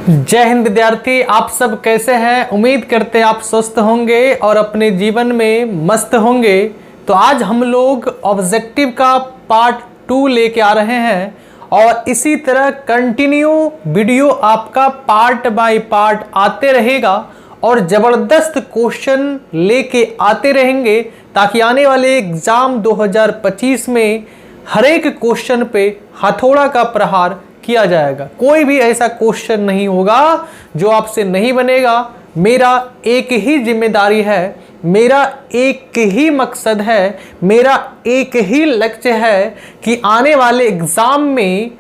जय हिंद विद्यार्थी, आप सब कैसे हैं। उम्मीद करते हैं आप स्वस्थ होंगे और अपने जीवन में मस्त होंगे। तो आज हम लोग ऑब्जेक्टिव का पार्ट 2 लेके आ रहे हैं और इसी तरह कंटिन्यू वीडियो आपका पार्ट बाय पार्ट आते रहेगा और ज़बरदस्त क्वेश्चन लेके आते रहेंगे ताकि आने वाले एग्ज़ाम 2025 में हर एक क्वेश्चन पे हथौड़ा का प्रहार किया जाएगा। कोई भी ऐसा क्वेश्चन नहीं होगा जो आपसे नहीं बनेगा। मेरा एक ही जिम्मेदारी है, मेरा एक ही मकसद है, मेरा एक ही लक्ष्य है कि आने वाले एग्जाम में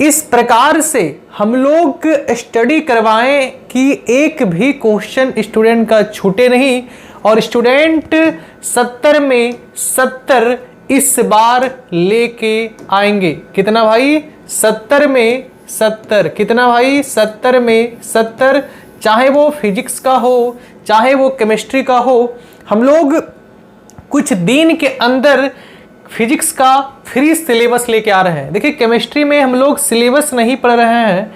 इस प्रकार से हम लोग स्टडी करवाएं कि एक भी क्वेश्चन स्टूडेंट का छूटे नहीं और स्टूडेंट 70 में 70 इस बार लेके आएंगे। कितना भाई? 70 में 70। कितना भाई? 70 में 70। चाहे वो फिजिक्स का हो, चाहे वो केमिस्ट्री का हो, हम लोग कुछ दिन के अंदर फिजिक्स का फ्री सिलेबस लेके आ रहे हैं। देखिए, केमिस्ट्री में हम लोग सिलेबस नहीं पढ़ रहे हैं,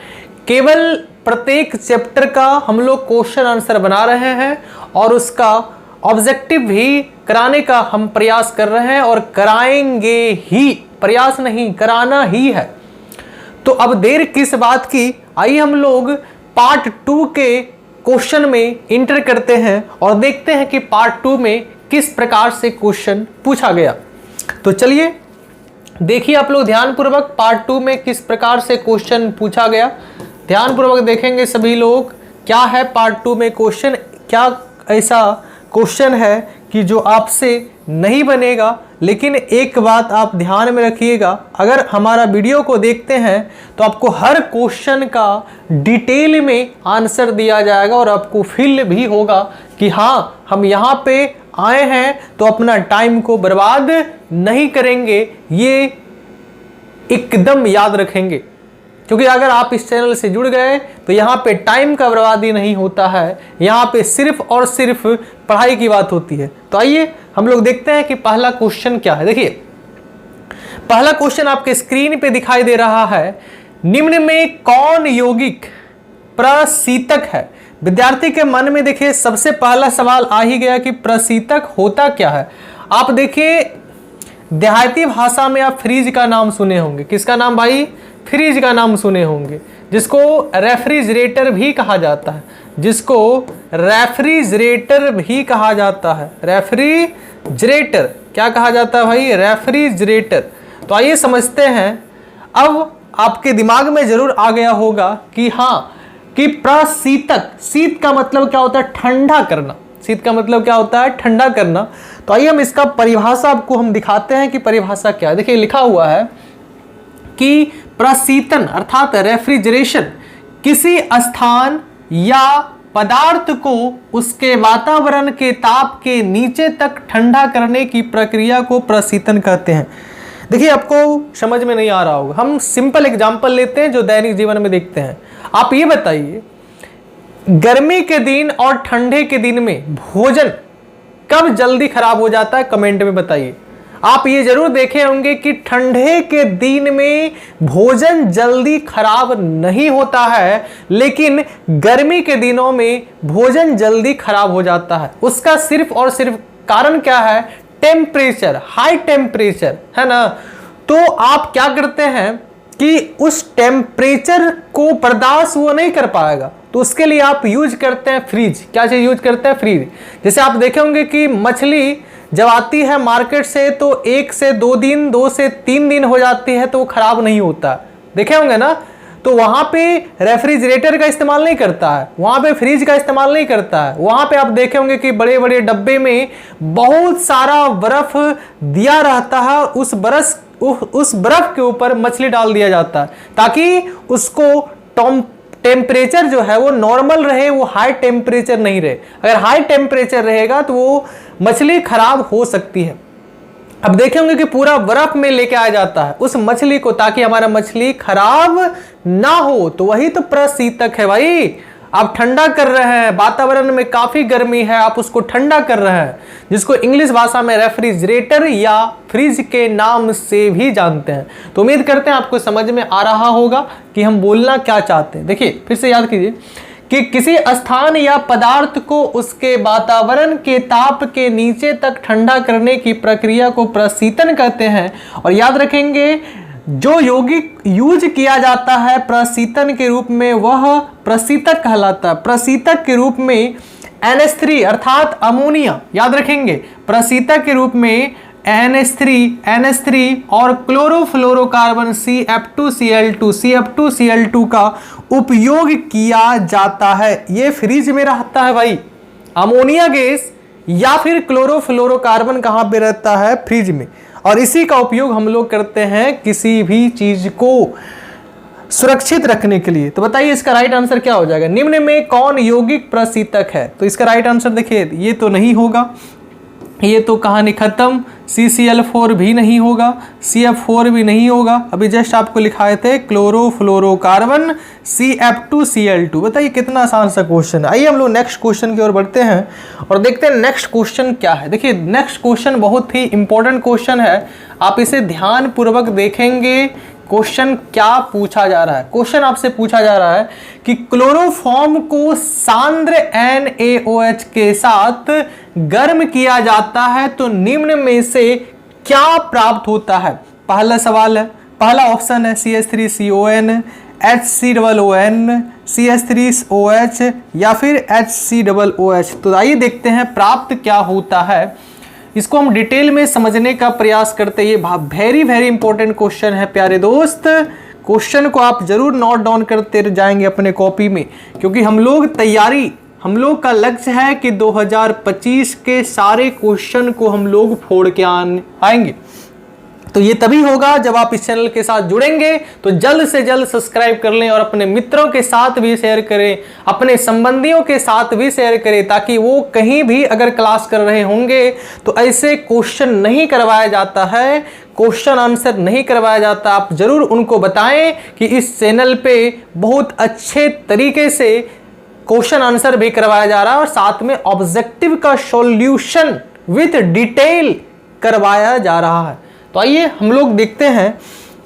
केवल प्रत्येक चैप्टर का हम लोग क्वेश्चन आंसर बना रहे हैं और उसका ऑब्जेक्टिव भी कराने का हम प्रयास कर रहे हैं और कराएंगे ही। प्रयास नहीं, कराना ही है। तो अब देर किस बात की, आइए हम लोग पार्ट 2 के क्वेश्चन में इंटर करते हैं और देखते हैं कि पार्ट 2 में किस प्रकार से क्वेश्चन पूछा गया। तो चलिए देखिए आप लोग ध्यानपूर्वक पार्ट 2 में किस प्रकार से क्वेश्चन पूछा गया। ध्यानपूर्वक देखेंगे सभी लोग क्या है पार्ट 2 में क्वेश्चन। क्या ऐसा क्वेश्चन है कि जो आपसे नहीं बनेगा। लेकिन एक बात आप ध्यान में रखिएगा, अगर हमारा वीडियो को देखते हैं तो आपको हर क्वेश्चन का डिटेल में आंसर दिया जाएगा और आपको फील भी होगा कि हाँ, हम यहाँ पे आए हैं तो अपना टाइम को बर्बाद नहीं करेंगे। ये एकदम याद रखेंगे, क्योंकि अगर आप इस चैनल से जुड़ गए तो यहाँ पे टाइम का बर्बादी नहीं होता है, यहाँ पे सिर्फ और सिर्फ पढ़ाई की बात होती है। तो आइए हम लोग देखते हैं कि पहला क्वेश्चन क्या है। देखिए, पहला क्वेश्चन आपके स्क्रीन पे दिखाई दे रहा है, निम्न में कौन यौगिक प्रशीतक है। विद्यार्थी के मन में देखिए सबसे पहला सवाल आ ही गया कि प्रशीतक होता क्या है। आप देखिए, देहाती भाषा में आप फ्रिज का नाम सुने होंगे। किसका नाम भाई? फ्रिज का नाम सुने होंगे, जिसको रेफ्रिजरेटर भी कहा जाता है, जिसको रेफ्रिजरेटर भी कहा जाता है। रेफ्रिजरेटर क्या कहा जाता है भाई? रेफ्रिजरेटर। तो आइए समझते हैं। अब आपके दिमाग में जरूर आ गया होगा कि हाँ, कि प्रशीतक, शीत का मतलब क्या होता है? ठंडा करना। शीत का मतलब क्या होता है? ठंडा करना। तो आइए हम इसका परिभाषा आपको हम दिखाते हैं कि परिभाषा क्या है। देखिए, लिखा हुआ है कि प्रशीतन अर्थात रेफ्रिजरेशन किसी स्थान या पदार्थ को उसके वातावरण के ताप के नीचे तक ठंडा करने की प्रक्रिया को प्रशीतन कहते हैं। देखिए, आपको समझ में नहीं आ रहा होगा, हम सिंपल एग्जांपल लेते हैं जो दैनिक जीवन में देखते हैं। आप ये बताइए, गर्मी के दिन और ठंडे के दिन में भोजन कब जल्दी खराब हो जाता है? कमेंट में बताइए। आप ये जरूर देखे होंगे कि ठंडे के दिन में भोजन जल्दी खराब नहीं होता है, लेकिन गर्मी के दिनों में भोजन जल्दी खराब हो जाता है। उसका सिर्फ और सिर्फ कारण क्या है? टेम्परेचर, हाई टेम्परेचर, है ना। तो आप क्या करते हैं कि उस टेम्परेचर को बर्दाश्त वो नहीं कर पाएगा, तो उसके लिए आप यूज करते हैं फ्रिज। क्या चीज यूज करते हैं? फ्रिज। जैसे आप देखे होंगे कि मछली जब आती है मार्केट से तो 1 से 2 दिन, 2 से 3 दिन हो जाती है तो वो खराब नहीं होता। देखे होंगे ना। तो वहां पे रेफ्रिजरेटर का इस्तेमाल नहीं करता है, वहां पे फ्रिज का इस्तेमाल नहीं करता है। वहां पे आप देखे होंगे कि बड़े बड़े डब्बे में बहुत सारा बर्फ दिया रहता है, उस बर्फ के ऊपर मछली डाल दिया जाता है ताकि उसको टेम्परेचर जो है वो नॉर्मल रहे, वो हाई टेम्परेचर नहीं रहे। अगर हाई टेम्परेचर रहेगा तो वो मछली खराब हो सकती है। अब देखेंगे कि पूरा बर्फ में लेके आया जाता है उस मछली को ताकि हमारा मछली खराब ना हो। तो वही तो प्रशीतक है भाई। आप ठंडा कर रहे हैं, वातावरण में काफी गर्मी है, आप उसको ठंडा कर रहे हैं। जिसको इंग्लिश भाषा में रेफ्रिजरेटर या फ्रिज के नाम से भी जानते हैं। तो उम्मीद करते हैं आपको समझ में आ रहा होगा कि हम बोलना क्या चाहते हैं। देखिए फिर से याद कीजिए कि किसी स्थान या पदार्थ को उसके वातावरण के ताप के नीचे तक ठंडा करने की प्रक्रिया को प्रशीतन कहते हैं। और याद रखेंगे जो यौगिक यूज किया जाता है प्रशीतन के रूप में वह प्रशीतक कहलाता है। प्रशीतक के रूप में NH3 अर्थात अमोनिया, याद रखेंगे प्रशीतक के रूप में NH3 और क्लोरोफ्लोरोकार्बन CF2Cl2 का उपयोग किया जाता है। ये फ्रिज में रहता है भाई, अमोनिया गैस या फिर क्लोरोफ्लोरोकार्बन कहाँ पे रहता है? फ्रिज में। और इसी का उपयोग हम लोग करते हैं किसी भी चीज को सुरक्षित रखने के लिए। तो बताइए इसका राइट आंसर क्या हो जाएगा? निम्न में कौन यौगिक प्रशीतक है? तो इसका राइट आंसर देखिए ये तो नहीं होगा, ये तो कहानी खत्म। CCl4 भी नहीं होगा, CF4 भी नहीं होगा। अभी जस्ट आपको लिखाए थे क्लोरोफ्लोरोकार्बन CF2Cl2। बताइए कितना आसान सा क्वेश्चन है। आइए हम लोग नेक्स्ट क्वेश्चन की ओर बढ़ते हैं और देखते हैं नेक्स्ट क्वेश्चन क्या है। देखिए नेक्स्ट क्वेश्चन बहुत ही इंपॉर्टेंट क्वेश्चन है, आप इसे ध्यान पूर्वक देखेंगे। क्वेश्चन क्या पूछा जा रहा है? क्वेश्चन आपसे पूछा जा रहा है कि क्लोरोफॉर्म को सांद्र NaOH के साथ गर्म किया जाता है तो निम्न में से क्या प्राप्त होता है? पहला सवाल है, पहला ऑप्शन है CH3CON, HCOON, CH3OH या फिर HCOOH। तो आइए देखते हैं प्राप्त क्या होता है। इसको हम डिटेल में समझने का प्रयास करते हैं। ये वेरी वेरी इंपॉर्टेंट क्वेश्चन है प्यारे दोस्त। क्वेश्चन को आप जरूर नोट डाउन करते जाएंगे अपने कॉपी में, क्योंकि हम लोग का लक्ष्य है कि 2025 के सारे क्वेश्चन को हम लोग फोड़ के आएंगे। तो ये तभी होगा जब आप इस चैनल के साथ जुड़ेंगे। तो जल्द से जल्द सब्सक्राइब कर लें और अपने मित्रों के साथ भी शेयर करें, अपने संबंधियों के साथ भी शेयर करें, ताकि वो कहीं भी अगर क्लास कर रहे होंगे तो ऐसे क्वेश्चन नहीं करवाया जाता है, क्वेश्चन आंसर नहीं करवाया जाता। आप जरूर उनको बताएं कि इस चैनल पे बहुत अच्छे तरीके से क्वेश्चन आंसर भी करवाया जा रहा है और साथ में ऑब्जेक्टिव का सॉल्यूशन विद डिटेल करवाया जा रहा है। तो आइए हम लोग देखते हैं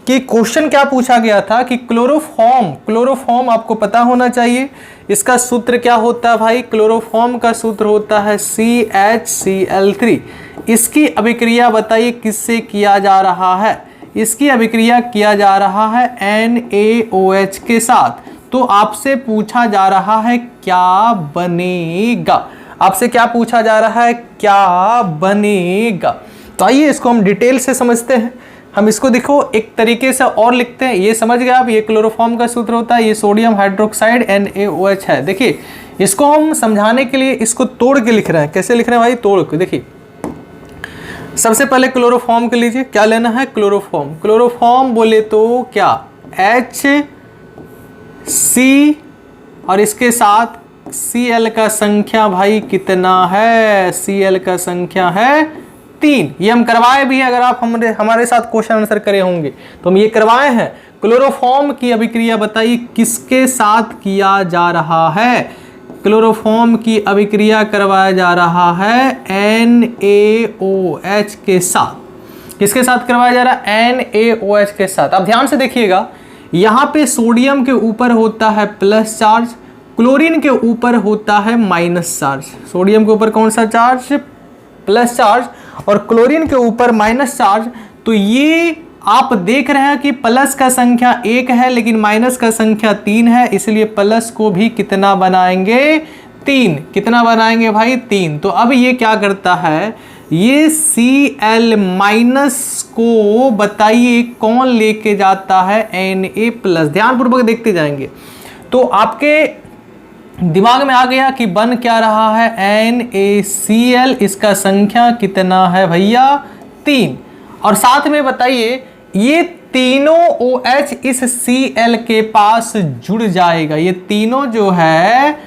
कि क्वेश्चन क्या पूछा गया था कि क्लोरोफॉर्म आपको पता होना चाहिए। इसका सूत्र क्या होता है भाई? क्लोरोफॉर्म का सूत्र होता है CHCl3। इसकी अभिक्रिया बताइए किससे किया जा रहा है? इसकी अभिक्रिया किया जा रहा है NaOH के साथ। तो आपसे पूछा जा रहा है क्या बनेगा? आपसे क्या पूछा जा रहा है? क्या बनेगा? तो आइए इसको हम डिटेल से समझते हैं। हम इसको देखो एक तरीके से और लिखते हैं। ये समझ गए आप, ये क्लोरोफॉर्म का सूत्र होता है, ये सोडियम हाइड्रोक्साइड NaOH है। देखिए इसको हम समझाने के लिए इसको तोड़ के लिख रहे हैं। कैसे लिख रहे हैं भाई? तोड़ के। देखिए सबसे पहले क्लोरोफॉर्म के लीजिए, क्या लेना है? क्लोरोफॉर्म बोले तो क्या? HC और इसके साथ Cl का संख्या भाई कितना है? Cl का संख्या है 3। ये हम करवाए भी हैं, अगर आप हमारे साथ क्वेश्चन आंसर करे होंगे तो हम ये करवाए हैं। क्लोरोफॉर्म की अभिक्रिया बताइए किसके साथ किया जा रहा है? क्लोरोफॉर्म की अभिक्रिया करवाया जा रहा है NaOH के साथ। किसके साथ करवाया जा रहा है? NaOH के साथ। आप ध्यान से देखिएगा, यहाँ पे सोडियम के ऊपर होता है प्लस चार्ज, क्लोरीन के ऊपर होता है माइनस चार्ज। सोडियम के ऊपर कौन सा चार्ज? प्लस चार्ज, और क्लोरीन के ऊपर माइनस चार्ज। तो ये आप देख रहे हैं कि प्लस का संख्या 1 है लेकिन माइनस का संख्या 3 है, इसलिए प्लस को भी कितना बनाएंगे? 3। कितना बनाएंगे भाई? 3। तो अब ये क्या करता है? ये Cl माइनस को बताइए कौन लेके जाता है? Na+। ध्यानपूर्वक देखते जाएंगे तो आपके दिमाग में आ गया कि बन क्या रहा है? NaCl। इसका संख्या कितना है भैया? 3। और साथ में बताइए ये तीनों OH इस Cl के पास जुड़ जाएगा। ये तीनों जो है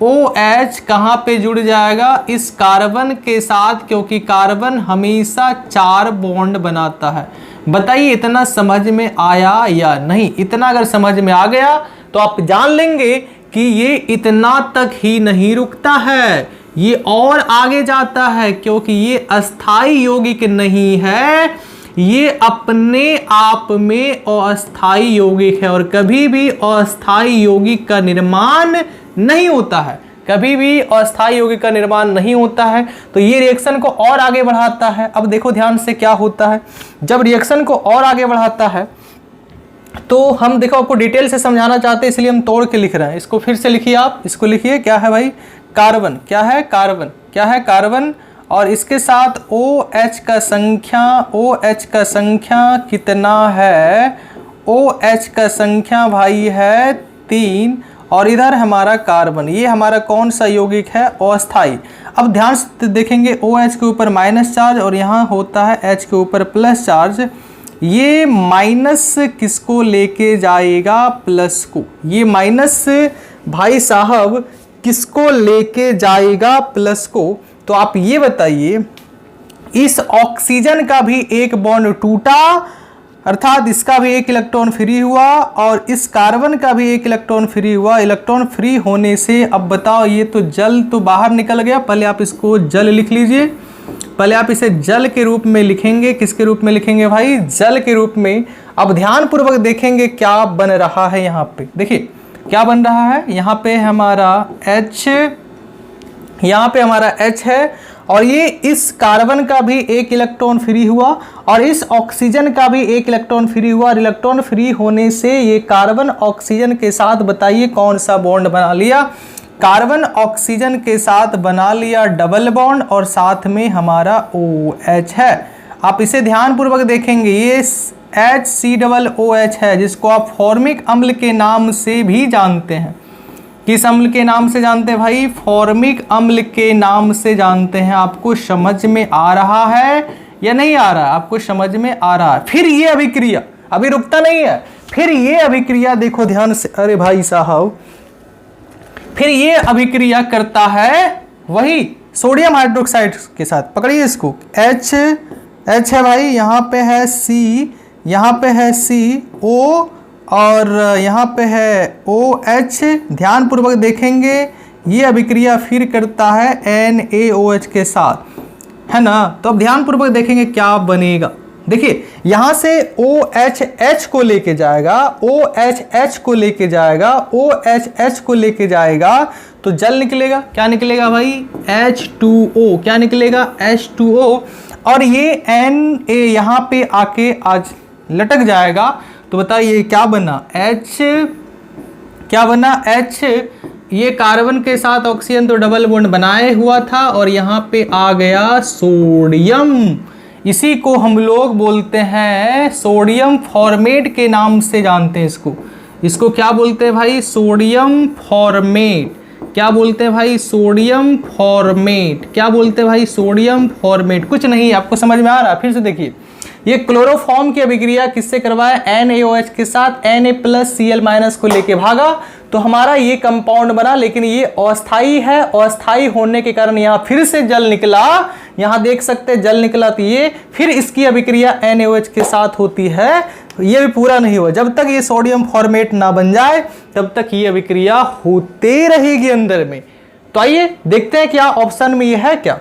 OH कहाँ पे जुड़ जाएगा? इस कार्बन के साथ, क्योंकि कार्बन हमेशा 4 बॉन्ड बनाता है। बताइए इतना समझ में आया या नहीं? इतना अगर समझ में आ गया तो आप जान लेंगे कि ये इतना तक ही नहीं रुकता है, ये और आगे जाता है, क्योंकि ये अस्थाई यौगिक नहीं है, ये अपने आप में अस्थाई यौगिक है और कभी भी अस्थाई यौगिक का निर्माण नहीं होता है, कभी भी अस्थाई यौगिक का निर्माण नहीं होता है। तो ये रिएक्शन को और आगे बढ़ाता है। अब देखो ध्यान से क्या होता है, जब रिएक्शन को और आगे बढ़ाता है तो हम देखो आपको डिटेल से समझाना चाहते हैं, इसलिए हम तोड़ के लिख रहे हैं। इसको फिर से लिखिए, आप इसको लिखिए, क्या है भाई, कार्बन। क्या है कार्बन, क्या है कार्बन, और इसके साथ OH का संख्या, OH का संख्या कितना है, OH का संख्या भाई है 3, और इधर हमारा कार्बन, ये हमारा कौन सा यौगिक है, अस्थाई। अब ध्यान से देखेंगे, OH के ऊपर माइनस चार्ज और यहाँ होता है H के ऊपर प्लस चार्ज। ये माइनस किसको लेके जाएगा, प्लस को। ये माइनस भाई साहब किसको लेके जाएगा, प्लस को। तो आप ये बताइए, इस ऑक्सीजन का भी एक बॉन्ड टूटा, अर्थात इसका भी एक इलेक्ट्रॉन फ्री हुआ, और इस कार्बन का भी एक इलेक्ट्रॉन फ्री हुआ। इलेक्ट्रॉन फ्री होने से अब बताओ, ये तो जल तो बाहर निकल गया। पहले आप इसको जल लिख लीजिए, पहले आप इसे जल के रूप में लिखेंगे। किसके रूप में लिखेंगे भाई, जल के रूप में। अब ध्यान पूर्वक देखेंगे क्या बन रहा है। यहाँ पे देखिए क्या बन रहा है, यहाँ पे हमारा H, यहाँ पे हमारा H है, और ये इस कार्बन का भी एक इलेक्ट्रॉन फ्री हुआ और इस ऑक्सीजन का भी एक इलेक्ट्रॉन फ्री हुआ, और इलेक्ट्रॉन फ्री होने से ये कार्बन ऑक्सीजन के साथ बताइए कौन सा बॉन्ड बना लिया, कार्बन ऑक्सीजन के साथ बना लिया डबल बॉन्ड, और साथ में हमारा OH है। आप इसे ध्यान पूर्वक देखेंगे, ये HCOOH है, जिसको आप फॉर्मिक अम्ल के नाम से भी जानते हैं। किस अम्ल के नाम से जानते हैं भाई, फॉर्मिक अम्ल के नाम से जानते हैं। आपको समझ में आ रहा है या नहीं आ रहा है, आपको समझ में आ रहा है। फिर ये अभिक्रिया अभी रुकता नहीं है, फिर ये अभिक्रिया देखो ध्यान से, अरे भाई साहब, फिर ये अभिक्रिया करता है वही सोडियम हाइड्रोक्साइड के साथ। पकड़िए इसको, H है भाई, यहाँ पे है C, यहाँ पे है CO, और यहाँ पे है OH। ध्यान पूर्वक देखेंगे, ये अभिक्रिया फिर करता है NaOH के साथ, है ना। तो अब ध्यान पूर्वक देखेंगे क्या बनेगा। देखिए यहाँ से OH को लेके जाएगा, OH को लेके जाएगा, OH को लेके जाएगा, तो जल निकलेगा। क्या निकलेगा भाई, H2O। क्या निकलेगा, H2O। और ये Na यहाँ पे आके आज लटक जाएगा। तो बताइए क्या बना, H, क्या बना H। ये कार्बन के साथ ऑक्सीजन तो डबल बॉन्ड बनाए हुआ था, और यहाँ पे आ गया सोडियम। इसी को हम लोग बोलते हैं सोडियम फॉर्मेट के नाम से जानते हैं इसको। इसको क्या बोलते हैं भाई, सोडियम फॉर्मेट। क्या बोलते हैं भाई, सोडियम फॉर्मेट। क्या बोलते हैं भाई, सोडियम फॉर्मेट। कुछ नहीं, आपको समझ में आ रहा है। फिर से देखिए, ये क्लोरोफॉर्म की अभिक्रिया किससे करवाया, NaOH के साथ Na+Cl- को लेके भागा, तो हमारा ये कंपाउंड बना। लेकिन ये अस्थाई है, अस्थाई होने के कारण यहाँ फिर से जल निकला। यहाँ देख सकते हैं जल निकला, तो ये फिर इसकी अभिक्रिया NaOH के साथ होती है। ये भी पूरा नहीं हुआ, जब तक ये सोडियम फॉर्मेट ना बन जाए तब तक ये अभिक्रिया होते रहेगी अंदर में। तो आइए देखते हैं क्या ऑप्शन में ये है क्या।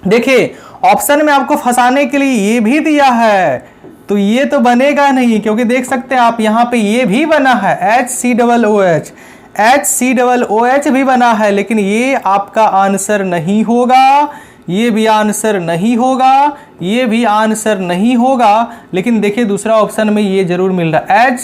देखिए ऑप्शन में आपको फंसाने के लिए ये भी दिया है, तो ये तो बनेगा नहीं, क्योंकि देख सकते हैं आप यहाँ पे ये भी बना है HCOOH, HCOOH भी बना है, लेकिन ये आपका आंसर नहीं होगा, ये भी आंसर नहीं होगा, ये भी आंसर नहीं होगा। लेकिन देखिए दूसरा ऑप्शन में ये जरूर मिल रहा है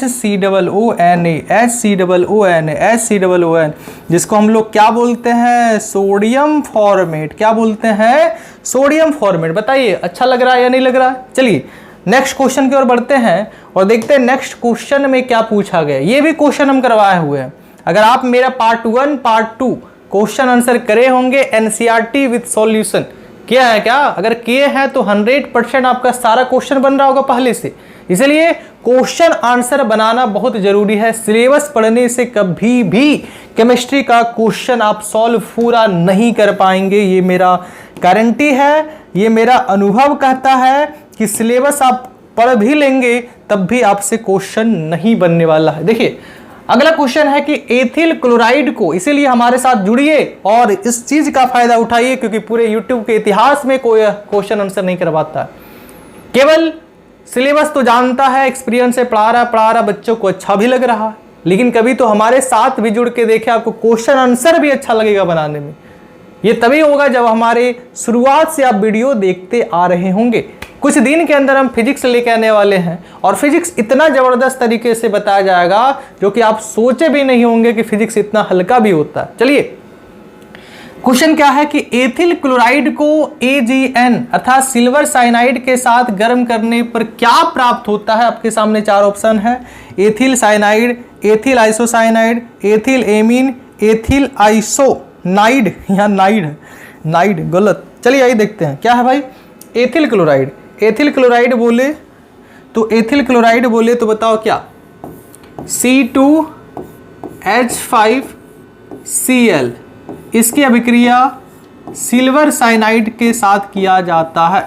HCOON, जिसको हम लोग क्या बोलते हैं, सोडियम फॉर्मेट। क्या बोलते हैं, सोडियम फॉर्मेट। बताइए अच्छा लग रहा है या नहीं लग रहा है। चलिए नेक्स्ट क्वेश्चन की ओर बढ़ते हैं और देखते हैं नेक्स्ट क्वेश्चन में क्या पूछा गया। ये भी क्वेश्चन हम करवाए हुए हैं। अगर आप मेरा पार्ट 1 पार्ट 2 क्वेश्चन आंसर करे होंगे NCERT विद सॉल्यूशन, किया है क्या, अगर किए हैं तो 100% आपका सारा क्वेश्चन बन रहा होगा पहले से। इसलिए क्वेश्चन आंसर बनाना बहुत जरूरी है। सिलेबस पढ़ने से कभी भी केमिस्ट्री का क्वेश्चन आप सॉल्व पूरा नहीं कर पाएंगे, ये मेरा गारंटी है, ये मेरा अनुभव कहता है कि सिलेबस आप पढ़ भी लेंगे तब भी आपसे क्वेश्चन नहीं बनने वाला है। देखिए अगला क्वेश्चन है कि एथिल क्लोराइड को, इसीलिए हमारे साथ जुड़िए और इस चीज का फायदा उठाइए, क्योंकि पूरे यूट्यूब के इतिहास में कोई क्वेश्चन आंसर नहीं करवाता, केवल सिलेबस तो जानता है, एक्सपीरियंस से पढ़ा रहा बच्चों को अच्छा भी लग रहा है, लेकिन कभी तो हमारे साथ भी जुड़ के देखे, आपको क्वेश्चन आंसर भी अच्छा लगेगा बनाने में। ये तभी होगा जब हमारे शुरुआत से आप वीडियो देखते आ रहे होंगे। कुछ दिन के अंदर हम फिजिक्स लेके आने वाले हैं और फिजिक्स इतना जबरदस्त तरीके से बताया जाएगा जो कि आप सोचे भी नहीं होंगे कि फिजिक्स इतना हल्का भी होता है। चलिए, क्वेश्चन क्या है कि एथिल क्लोराइड को AgN अर्थात सिल्वर साइनाइड के साथ गर्म करने पर क्या प्राप्त होता है। आपके सामने 4 ऑप्शन है, ethyl cyanide, ethyl isocyanide, ethyl amine, ethyl आइसोनाइड या नाइड गलत। चलिए आइए देखते हैं क्या है भाई। एथिल क्लोराइड, एथिल क्लोराइड बोले तो बताओ क्या, C2H5Cl, इसकी अभिक्रिया सिल्वर साइनाइड के साथ किया जाता है।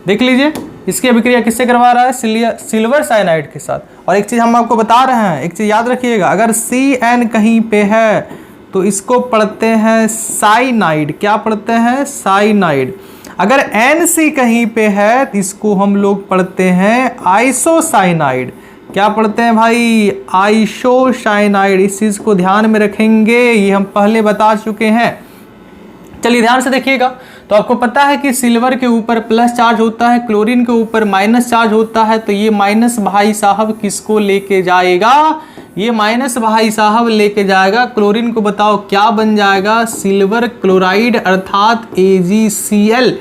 देख लीजिए, इसकी अभिक्रिया किससे करवा रहा है, सिल्वर साइनाइड के साथ। और एक चीज हम आपको बता रहे हैं, एक चीज याद रखिएगा, अगर CN कहीं पे है तो इसको पढ़ते हैं साइनाइड। क्या पढ़ते हैं, साइनाइड। अगर NC कहीं पे है तो इसको हम लोग पढ़ते हैं आइसोसाइनाइड। क्या पढ़ते हैं भाई, आइसोसाइनाइड। इस चीज को ध्यान में रखेंगे, ये हम पहले बता चुके हैं। चलिए ध्यान से देखिएगा, तो आपको पता है कि सिल्वर के ऊपर प्लस चार्ज होता है, क्लोरीन के ऊपर माइनस चार्ज होता है, तो ये माइनस भाई साहब किसको लेके जाएगा, ये माइनस भाई साहब लेके जाएगा क्लोरीन को। बताओ क्या बन जाएगा, सिल्वर क्लोराइड अर्थात AgCl।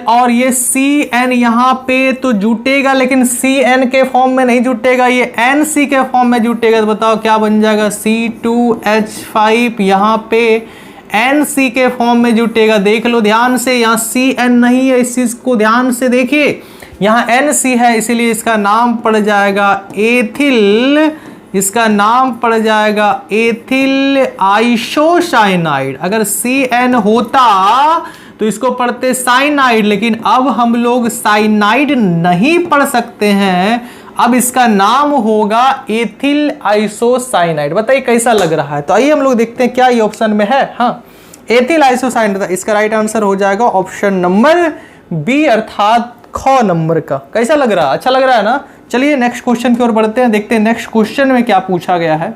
और ये CN यहाँ पे तो जुटेगा, लेकिन CN के फॉर्म में नहीं जुटेगा, ये NC के फॉर्म में जुटेगा। तो बताओ क्या बन जाएगा, C2H5 यहाँ पे NC के फॉर्म में जुटेगा। देख लो ध्यान से, यहाँ CN नहीं है, इस चीज को ध्यान से देखिए, यहाँ NC है, इसीलिए इसका नाम पड़ जाएगा एथिल, इसका नाम पड़ जाएगा एथिल आइसोसाइनाइड। अगर CN होता तो इसको पढ़ते साइनाइड, लेकिन अब हम लोग साइनाइड नहीं पढ़ सकते हैं, अब इसका नाम होगा एथिल आइसोसाइनाइड। बताइए कैसा लग रहा है। तो आइए हम लोग देखते हैं क्या ये ऑप्शन में है। हाँ, एथिल आइसोसाइनाइड, इसका राइट आंसर हो जाएगा ऑप्शन नंबर बी अर्थात ख नंबर का। कैसा लग रहा है, अच्छा लग रहा है ना। चलिए नेक्स्ट क्वेश्चन की ओर बढ़ते हैं, देखते हैं नेक्स्ट क्वेश्चन में क्या पूछा गया है।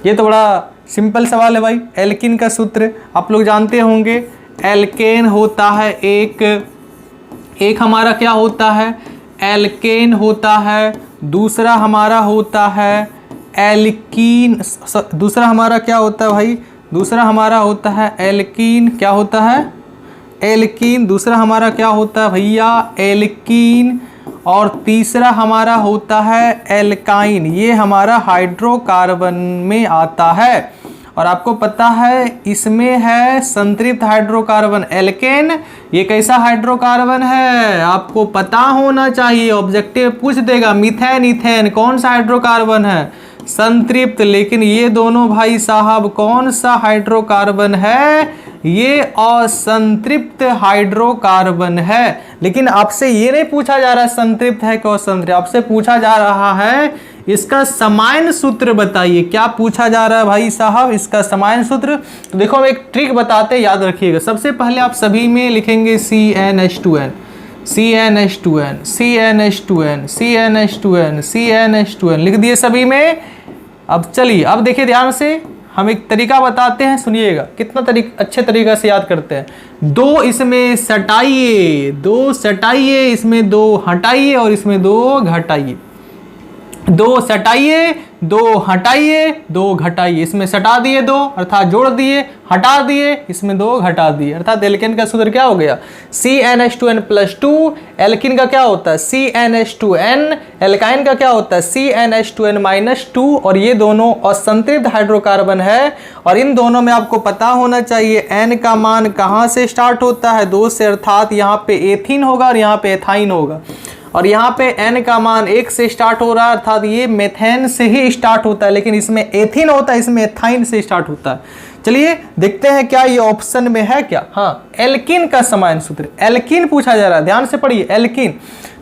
ये तो बड़ा सिंपल सवाल है भाई। एल्किन का सूत्र आप लोग जानते होंगे, एल्केन होता है एक हमारा क्या होता है, एल्केन होता है, दूसरा हमारा होता है एल्कीन, दूसरा हमारा क्या होता है भाई, दूसरा हमारा होता है एल्कीन। क्या होता है, एल्कीन। दूसरा हमारा क्या होता है भैया, एल्कीन। और तीसरा हमारा होता है एल्काइन, ये हमारा हाइड्रोकार्बन में आता है। और आपको पता है इसमें है संतृप्त हाइड्रोकार्बन एल्केन। ये कैसा हाइड्रोकार्बन है आपको पता होना चाहिए, ऑब्जेक्टिव पूछ देगा। मीथेन, इथेन कौन सा हाइड्रोकार्बन है, संतृप्त। लेकिन ये दोनों भाई साहब कौन सा हाइड्रोकार्बन है, ये असंतृप्त हाइड्रोकार्बन है। लेकिन आपसे ये नहीं पूछा जा रहा है संतृप्त है कि असंतृप्त, आपसे पूछा जा रहा है इसका समायन सूत्र बताइए। क्या पूछा जा रहा है भाई साहब, इसका समायन सूत्र। तो देखो हम एक ट्रिक बताते हैं, याद रखिएगा। सबसे पहले आप सभी में लिखेंगे CnH2n, CnH2n, CnH2n, CnH2n, CnH2n लिख दिए सभी में। अब चलिए, अब देखिए ध्यान से, हम एक तरीका बताते हैं, सुनिएगा कितना अच्छे तरीका से याद करते हैं। 2 इसमें सटाइए, 2 सटाइए, इसमें 2 हटाइए और इसमें 2 घटाइए। 2 सटाइए, 2 हटाइए, 2 घटाइए। इसमें सटा दिए 2 अर्थात जोड़ दिए, हटा दिए, इसमें 2 घटा दिए, अर्थात एल्केन का सूत्र क्या हो गया, CnH2n+2। एल्किन का क्या होता है CnH2n, एल्काइन का क्या होता है CnH2n-2। और ये दोनों असंतृप्त हाइड्रोकार्बन है। और इन दोनों में आपको पता होना चाहिए N का मान कहाँ से स्टार्ट होता है, 2 से, अर्थात यहाँ पे एथीन होगा और यहाँ पे एथाइन होगा। और यहाँ पे n का मान 1 से स्टार्ट हो रहा है, अर्थात ये मेथेन से ही स्टार्ट होता है, लेकिन इसमें एथिन होता है, इसमें एथाइन से स्टार्ट होता है। चलिए देखते हैं क्या ये ऑप्शन में है क्या। हाँ, एल्कीन का समान सूत्र, एल्कीन पूछा जा रहा है, ध्यान से पढ़िए एल्कीन।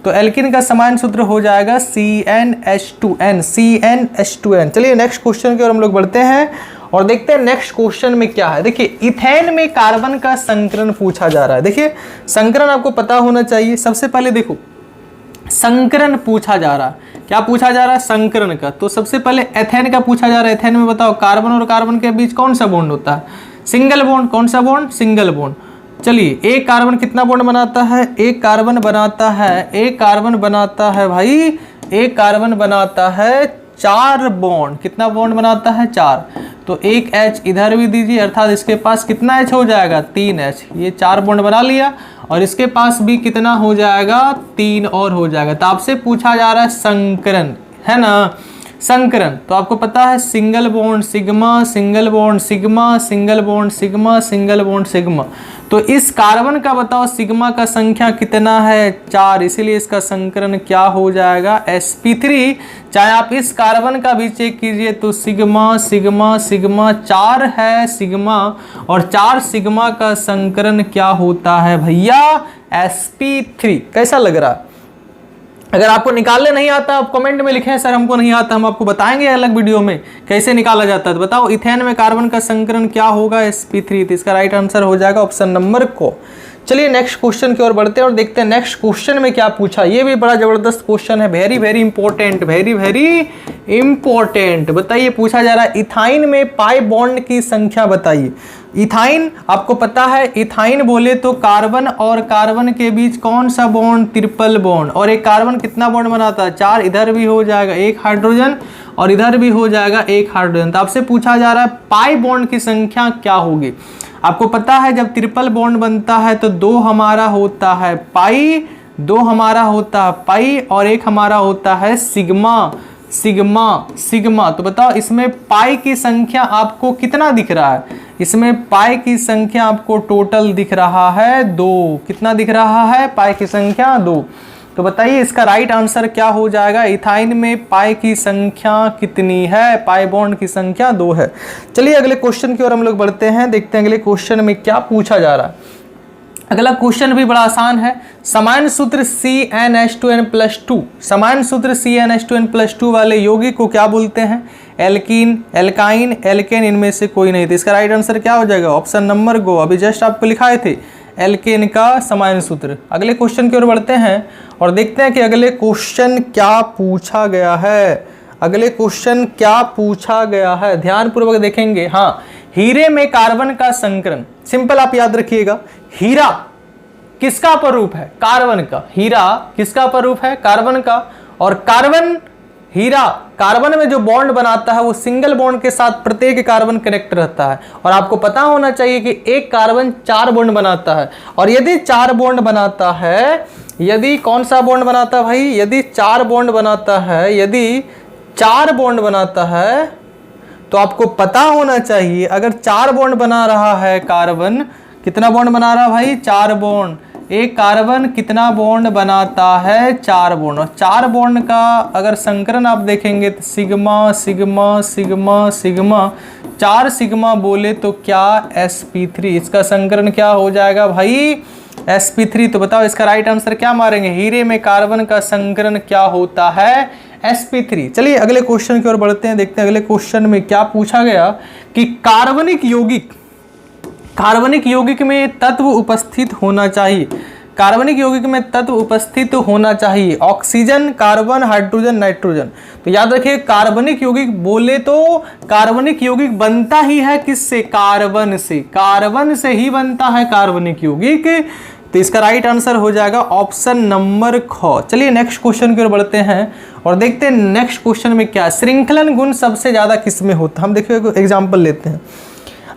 तो एल्कीन का समान सूत्र हो जाएगा CnH2n, CnH2n। चलिए नेक्स्ट क्वेश्चन की ओर हम लोग बढ़ते हैं और देखते हैं नेक्स्ट क्वेश्चन में क्या है। देखिए इथेन में कार्बन का संकरण पूछा जा रहा है। देखिए संकरण आपको पता होना चाहिए। सबसे पहले देखो संकरण पूछा जा रहा है, क्या पूछा जा रहा है, संकरण का। तो सबसे पहले एथेन का पूछा जा रहा है। एथेन में बताओ कार्बन और कार्बन के बीच कौन सा बॉन्ड होता है, सिंगल बॉन्ड। कौन सा बॉन्ड, सिंगल बॉन्ड। चलिए एक कार्बन कितना बॉन्ड बनाता है, एक कार्बन बनाता है, एक कार्बन बनाता है भाई, एक कार्बन बनाता है 4 बॉन्ड। कितना बॉन्ड बनाता है, 4। तो एक H इधर भी दीजिए, अर्थात इसके पास कितना H हो जाएगा, 3H। ये 4 बॉन्ड बना लिया और इसके पास भी कितना हो जाएगा, 3 और हो जाएगा। तो आपसे पूछा जा रहा है संकरण, है ना, संकरण। तो आपको पता है single bond sigma, single bond sigma, single bond sigma, single bond sigma. तो इस कार्बन का बताओ सिग्मा का संख्या कितना है, 4, इसीलिए इसका संकरण क्या हो जाएगा, sp3। चाहे आप इस कार्बन का भी चेक कीजिए तो सिग्मा सिग्मा सिग्मा 4 है सिग्मा, और 4 सिग्मा का संकरण क्या होता है भैया, sp3। कैसा लग रहा है? अगर आपको निकालने नहीं आता आप कमेंट में लिखें सर हमको नहीं आता, हम आपको बताएंगे अलग वीडियो में कैसे निकाला जाता है। तो बताओ इथेन में कार्बन का संकरण क्या होगा, sp3। तो इसका राइट आंसर हो जाएगा ऑप्शन नंबर को। चलिए नेक्स्ट क्वेश्चन की ओर बढ़ते हैं और देखते हैं नेक्स्ट क्वेश्चन में क्या पूछा। ये भी बड़ा जबरदस्त क्वेश्चन है, very very important, very very important. बताइए पूछा जा रहा है इथाइन में पाई बॉन्ड की संख्या बताइए। इथाइन आपको पता है, इथाइन बोले तो कार्बन और कार्बन के बीच कौन सा बॉन्ड, ट्रिपल बॉन्ड। और एक कार्बन कितना बॉन्ड बनाता है, 4। इधर भी हो जाएगा 1 हाइड्रोजन और इधर भी हो जाएगा 1 हाइड्रोजन। तो आपसे पूछा जा रहा है पाई बॉन्ड की संख्या क्या होगी। आपको पता है जब ट्रिपल बॉन्ड बनता है तो 2 हमारा होता है पाई, 2 हमारा होता है पाई और 1 हमारा होता है सिग्मा, सिग्मा सिग्मा। तो बताओ इसमें पाई की संख्या आपको कितना दिख रहा है, इसमें पाई की संख्या आपको टोटल दिख रहा है 2। कितना दिख रहा है, पाई की संख्या 2। तो बताइए इसका राइट आंसर क्या हो जाएगा, इथाइन में पाई की संख्या कितनी है, पाई बॉन्ड की संख्या 2 है। चलिए अगले क्वेश्चन की ओर हम लोग बढ़ते हैं, देखते हैं अगले क्वेश्चन में क्या पूछा जा रहा है। अगला क्वेश्चन भी बड़ा आसान है। समान सूत्र CnH2n+2, समान सूत्र CnH2n+2 वाले यौगिक को क्या बोलते हैं, एल्कीन, एल्काइन, एल्केन, इनमें से कोई नहीं। तो इसका राइट आंसर क्या हो जाएगा, ऑप्शन नंबर गो। अभी जस्ट आपको लिखाए थे एल्केन का समान सूत्र। अगले क्वेश्चन की ओर बढ़ते हैं और देखते हैं कि अगले क्वेश्चन क्या पूछा गया है। अगले क्वेश्चन क्या पूछा गया है, ध्यान पूर्वक देखेंगे। हाँ, हीरे में कार्बन का संकरण, सिंपल आप याद रखिएगा। हीरा किसका अपरूप है, कार्बन का। हीरा किसका अपरूप है, कार्बन का। और कार्बन, हीरा कार्बन में जो बॉन्ड बनाता है वो सिंगल बॉन्ड के साथ प्रत्येक कार्बन कनेक्ट रहता है। और आपको पता होना चाहिए कि एक कार्बन 4 बॉन्ड बनाता है। और यदि 4 बॉन्ड बनाता है, यदि कौन सा बॉन्ड बनाता है भाई, यदि 4 बॉन्ड बनाता है, यदि 4 बॉन्ड बनाता है तो आपको पता होना चाहिए अगर 4 बॉन्ड बना रहा है कार्बन, कितना बॉन्ड बना रहा है भाई, 4 बॉन्ड। एक कार्बन कितना बॉन्ड बनाता है, 4 बॉन्ड। और 4 बॉन्ड का अगर संकरण आप देखेंगे तो sigma sigma sigma sigma, 4 sigma बोले तो क्या, sp3। इसका संकरण क्या हो जाएगा भाई, sp3। तो बताओ इसका राइट आंसर क्या मारेंगे, हीरे में कार्बन का संकरण क्या होता है, sp3। चलिए अगले क्वेश्चन की ओर बढ़ते हैं, देखते हैं अगले क्वेश्चन में क्या पूछा गया कि कार्बनिक यौगिक, कार्बनिक यौगिक में तत्व उपस्थित होना चाहिए। कार्बनिक यौगिक में तत्व उपस्थित होना चाहिए, ऑक्सीजन, कार्बन, हाइड्रोजन, नाइट्रोजन। तो याद रखिए कार्बनिक यौगिक बोले तो कार्बनिक यौगिक बनता ही है किससे, कार्बन से। कार्बन से ही बनता है कार्बनिक यौगिक। तो इसका राइट आंसर हो जाएगा ऑप्शन नंबर ख। चलिए नेक्स्ट क्वेश्चन की ओर बढ़ते हैं और देखते हैं नेक्स्ट क्वेश्चन में क्या, श्रृंखलन गुण सबसे ज्यादा किस में होता है। हम देखिए एग्जाम्पल लेते हैं।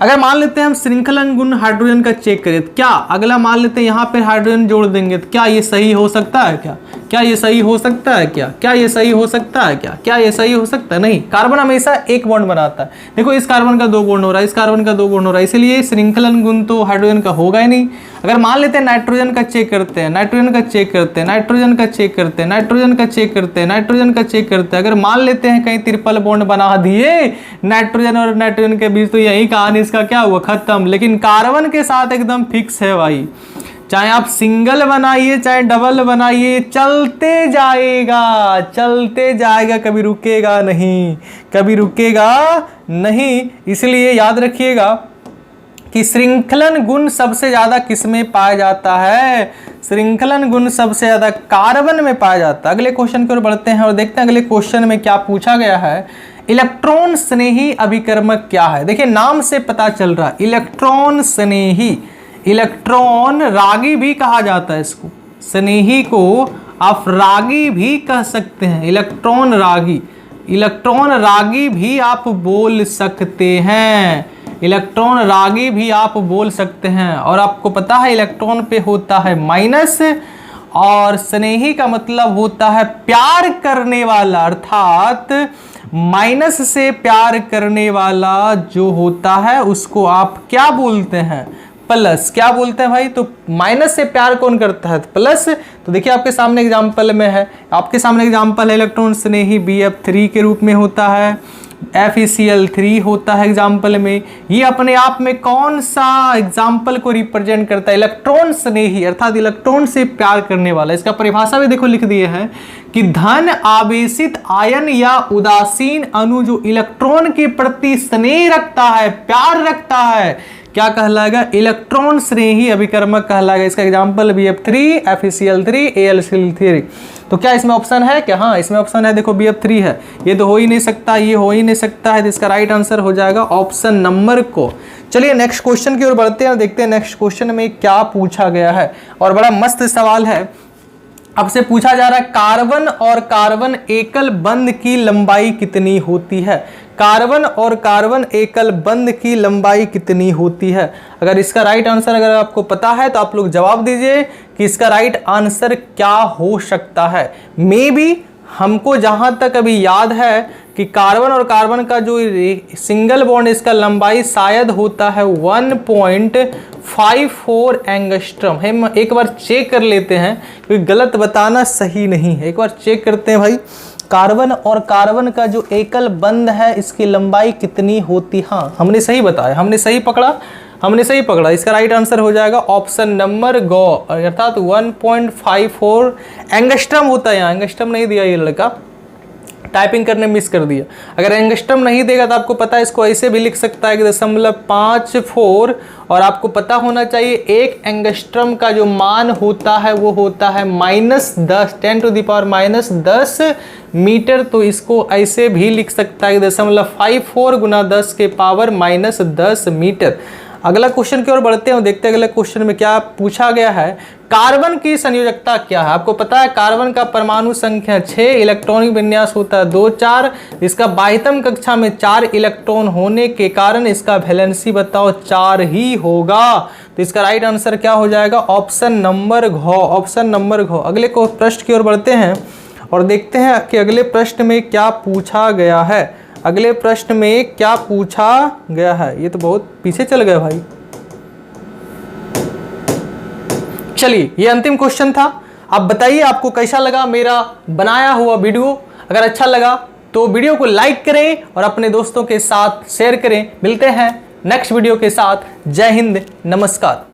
अगर मान लेते हैं हम श्रृंखलन गुण हाइड्रोजन का चेक करें, तो क्या अगला मान लेते हैं यहाँ पे हाइड्रोजन जोड़ देंगे, तो क्या ये सही हो सकता है? क्या ये सही हो सकता है? क्या ये सही हो सकता है? क्या ये सही हो सकता है? नहीं, कार्बन हमेशा एक बॉन्ड बनाता है। देखो इस कार्बन का 2 बॉन्ड हो रहा है, इस कार्बन का 2 बॉन्ड हो रहा है, इसलिए श्रृंखलन गुण तो हाइड्रोजन का होगा ही नहीं। अगर मान लेते हैं नाइट्रोजन का चेक करते हैं, नाइट्रोजन का चेक करते हैं, नाइट्रोजन का चेक करते हैं, नाइट्रोजन का चेक करते हैं, नाइट्रोजन का चेक करते हैं, अगर मान लेते हैं कहीं ट्रिपल बॉन्ड बना दिए नाइट्रोजन और नाइट्रोजन के बीच, तो यही कहानी इसका क्या हुआ, खत्म। लेकिन कार्बन के साथ एकदम फिक्स है भाई, चाहे आप सिंगल बनाइए चाहे डबल बनाइए, चलते जाएगा, कभी रुकेगा नहीं, कभी रुकेगा नहीं। इसलिए याद रखिएगा कि श्रृंखलन गुण सबसे ज्यादा किसमें पाया जाता है? श्रृंखलन गुण सबसे ज्यादा कार्बन में पाया जाता है। अगले क्वेश्चन की ओर बढ़ते हैं और देखते हैं अगले क्वेश्चन में क्या पूछा गया है। इलेक्ट्रॉन स्नेही अभिकर्मक क्या है? देखिए नाम से पता चल रहा है, इलेक्ट्रॉन स्नेही, इलेक्ट्रॉन रागी भी कहा जाता है इसको, स्नेही को आप रागी भी कह सकते हैं, इलेक्ट्रॉन रागी, इलेक्ट्रॉन रागी भी आप बोल सकते हैं, इलेक्ट्रॉन रागी भी आप बोल सकते हैं। और आपको पता है इलेक्ट्रॉन पे होता है माइनस, और स्नेही का मतलब होता है प्यार करने वाला, अर्थात माइनस से प्यार करने वाला जो होता है उसको आप क्या बोलते हैं? प्लस। क्या बोलते हैं भाई? तो माइनस से प्यार कौन करता है? प्लस। तो देखिए आपके सामने एग्जांपल में है, आपके सामने एग्जांपल है इलेक्ट्रॉन स्नेही BF3 के रूप में होता है, FeCl3 होता है एग्जाम्पल में। ये अपने आप में कौन सा एग्जाम्पल को रिप्रेजेंट करता है? इलेक्ट्रॉन स्नेही, अर्थात इलेक्ट्रॉन से प्यार करने वाला। इसका परिभाषा भी देखो लिख दिए हैं कि धन आवेशित आयन या उदासीन अणु जो इलेक्ट्रॉन के प्रति स्नेह रखता है, प्यार रखता है, क्या कहलाएगा? इलेक्ट्रॉन स्नेही अभिकर्मक कहलाएगा। इसका एग्जाम्पल BF3, FeCl3, AlCl3। तो क्या इसमें ऑप्शन है क्या? हाँ इसमें ऑप्शन है, देखो BF3 है, ये तो हो ही नहीं सकता, ये हो ही नहीं सकता है, तो इसका राइट आंसर हो जाएगा ऑप्शन नंबर को। चलिए नेक्स्ट क्वेश्चन की ओर बढ़ते हैं और देखते हैं नेक्स्ट क्वेश्चन में क्या पूछा गया है। और बड़ा मस्त सवाल है, आपसे पूछा जा रहा है कार्बन और कार्बन एकल बंध की लंबाई कितनी होती है? कार्बन और कार्बन एकल बंध की लंबाई कितनी होती है? अगर इसका राइट आंसर अगर आपको पता है तो आप लोग जवाब दीजिए कि इसका राइट आंसर क्या हो सकता है। मे बी हमको जहां तक अभी याद है कि कार्बन और कार्बन का जो सिंगल बॉन्ड इसका लंबाई शायद होता है 1.54 एंगस्ट्रम। हम एक बार चेक कर लेते हैं क्योंकि गलत बताना सही नहीं है। एक बार चेक करते हैं भाई, कार्बन और कार्बन का जो एकल बंध है इसकी लंबाई कितनी होती? हाँ हमने सही बताया, हमने सही पकड़ा। इसका राइट आंसर हो जाएगा ऑप्शन नंबर गो, अर्थात 1.54 एंगस्ट्रम होता है। यहाँ एंगस्ट्रम नहीं दिया ये लड़का, टाइपिंग करने मिस कर दिया। अगर एंगस्ट्रम नहीं देगा तो आपको पता है इसको ऐसे भी लिख सकता है कि 0.54, और आपको पता होना चाहिए एक एंगस्ट्रम का जो मान होता है वो होता है -10, 10⁻⁻10 मीटर। तो इसको ऐसे भी लिख सकता है 0.54 × 10⁻⁻10 मीटर। अगला क्वेश्चन की ओर बढ़ते हैं और देखते हैं अगले क्वेश्चन में क्या पूछा गया है। कार्बन की संयोजकता क्या है? आपको पता है कार्बन का परमाणु संख्या 6, इलेक्ट्रॉनिक विन्यास होता है 2 4, इसका बाह्यतम कक्षा में 4 इलेक्ट्रॉन होने के कारण इसका वैलेंसी बताओ 4 ही होगा। तो इसका राइट आंसर क्या हो जाएगा? ऑप्शन नंबर घ, ऑप्शन नंबर घ। अगले को प्रश्न की ओर बढ़ते हैं और देखते हैं कि अगले प्रश्न में क्या पूछा गया है। अगले प्रश्न में क्या पूछा गया है? ये तो बहुत पीछे चल गए भाई। चलिए ये अंतिम क्वेश्चन था। आप बताइए आपको कैसा लगा मेरा बनाया हुआ वीडियो। अगर अच्छा लगा तो वीडियो को लाइक करें और अपने दोस्तों के साथ शेयर करें। मिलते हैं नेक्स्ट वीडियो के साथ। जय हिंद, नमस्कार।